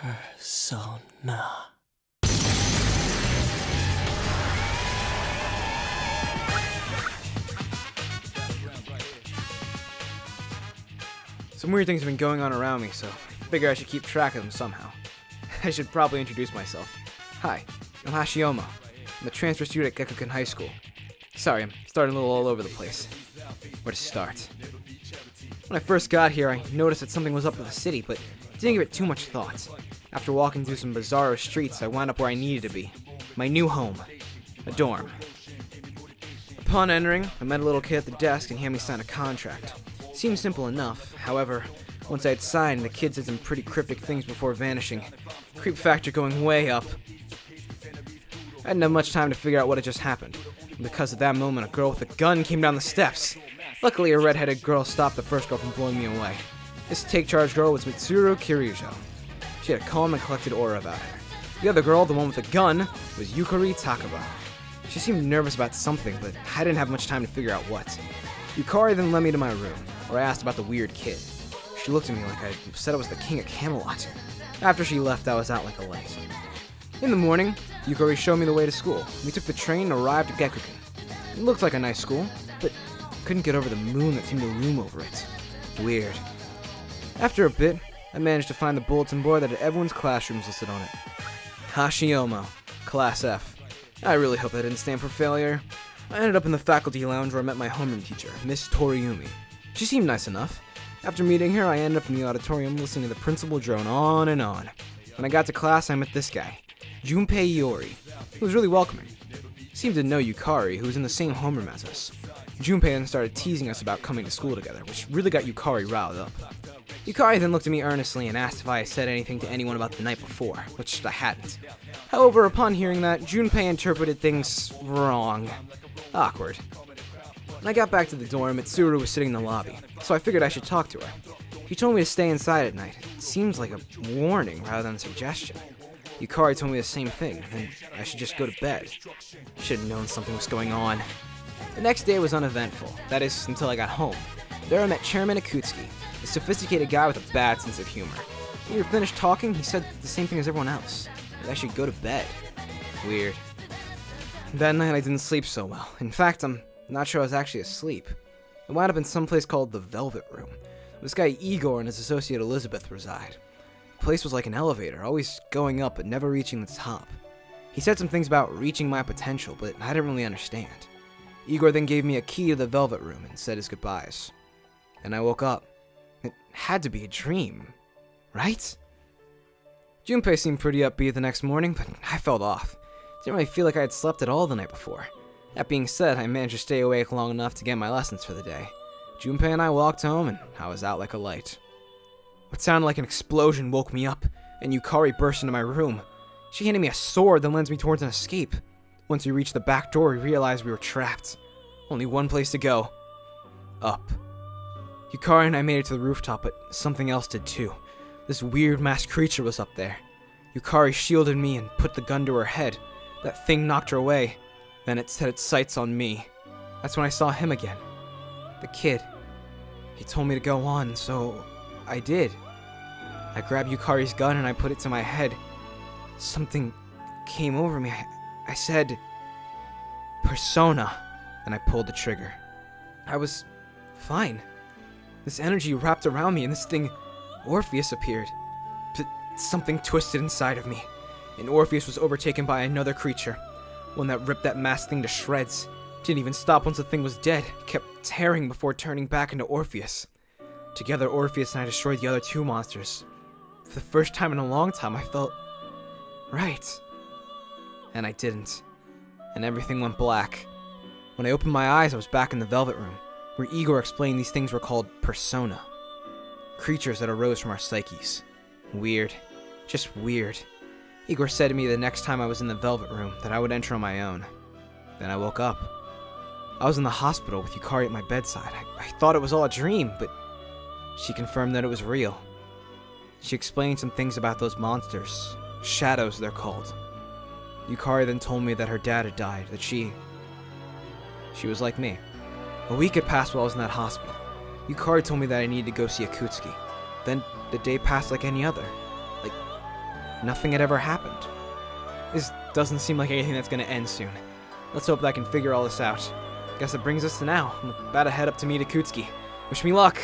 Persona. Some weird things have been going on around me, so I figure I should keep track of them somehow. I should probably introduce myself. Hi, I'm Hashiyama. I'm a transfer student at Gekuken High School. Sorry, I'm starting a little all over the place. Where to start? When I first got here, I noticed that something was up with the city, but didn't give it too much thought. After walking through some bizarro streets, I wound up where I needed to be. My new home. A dorm. Upon entering, I met a little kid at the desk and he had me sign a contract. Seemed simple enough. However, once I had signed, the kid said some pretty cryptic things before vanishing. Creep factor going way up. I didn't have much time to figure out what had just happened. And because of that moment, a girl with a gun came down the steps. Luckily, a red-headed girl stopped the first girl from blowing me away. This take-charge girl was Mitsuru Kirijo. She had a calm and collected aura about her. The other girl, the one with the gun, was Yukari Takaba. She seemed nervous about something, but I didn't have much time to figure out what. Yukari then led me to my room, where I asked about the weird kid. She looked at me like I said I was the king of Camelot. After she left, I was out like a light. In the morning, Yukari showed me the way to school. We took the train and arrived at Gekuken. It looked like a nice school, but couldn't get over the moon that seemed to loom over it. Weird. After a bit, I managed to find the bulletin board that had everyone's classrooms listed on it. Hashiyama, Class F. I really hope that didn't stand for failure. I ended up in the faculty lounge where I met my homeroom teacher, Miss Toriumi. She seemed nice enough. After meeting her, I ended up in the auditorium listening to the principal drone on and on. When I got to class, I met this guy, Junpei Iori, who was really welcoming. He seemed to know Yukari, who was in the same homeroom as us. Junpei then started teasing us about coming to school together, which really got Yukari riled up. Yukari then looked at me earnestly and asked if I had said anything to anyone about the night before, which I hadn't. However, upon hearing that, Junpei interpreted things wrong. Awkward. When I got back to the dorm, Mitsuru was sitting in the lobby, so I figured I should talk to her. She told me to stay inside at night. It seems like a warning rather than a suggestion. Yukari told me the same thing, and I should just go to bed. Should have known something was going on. The next day was uneventful, that is, until I got home. There I met Chairman Akutsuki, a sophisticated guy with a bad sense of humor. When we were finished talking, he said the same thing as everyone else, that I should go to bed. Weird. That night I didn't sleep so well. In fact, I'm not sure I was actually asleep. I wound up in some place called the Velvet Room. This guy Igor and his associate Elizabeth reside. The place was like an elevator, always going up but never reaching the top. He said some things about reaching my potential, but I didn't really understand. Igor then gave me a key to the Velvet Room and said his goodbyes. And I woke up. It had to be a dream, right? Junpei seemed pretty upbeat the next morning, but I felt off. Didn't really feel like I had slept at all the night before. That being said, I managed to stay awake long enough to get my lessons for the day. Junpei and I walked home, and I was out like a light. What sounded like an explosion woke me up, and Yukari burst into my room. She handed me a sword that led me towards an escape. Once we reached the back door, we realized we were trapped. Only one place to go. Up. Yukari and I made it to the rooftop, but something else did too. This weird masked creature was up there. Yukari shielded me and put the gun to her head. That thing knocked her away. Then it set its sights on me. That's when I saw him again. The kid. He told me to go on, so I did. I grabbed Yukari's gun and I put it to my head. Something came over me. I said, Persona, and I pulled the trigger. I was fine. This energy wrapped around me and this thing, Orpheus, appeared. But something twisted inside of me, and Orpheus was overtaken by another creature. One that ripped that masked thing to shreds. Didn't even stop once the thing was dead. It kept tearing before turning back into Orpheus. Together, Orpheus and I destroyed the other two monsters. For the first time in a long time, I felt right. And I didn't. And everything went black. When I opened my eyes, I was back in the Velvet Room, where Igor explained these things were called persona. Creatures that arose from our psyches. Weird. Just weird. Igor said to me the next time I was in the Velvet Room that I would enter on my own. Then I woke up. I was in the hospital with Yukari at my bedside. I thought it was all a dream, but she confirmed that it was real. She explained some things about those monsters. Shadows, they're called. Yukari then told me that her dad had died, that she was like me. A week had passed while I was in that hospital. Yukari told me that I needed to go see Akutsuki. Then the day passed like any other. nothing had ever happened. This doesn't seem like anything that's gonna end soon. Let's hope that I can figure all this out. Guess it brings us to now. I'm about to head up to meet Akutsuki. Wish me luck!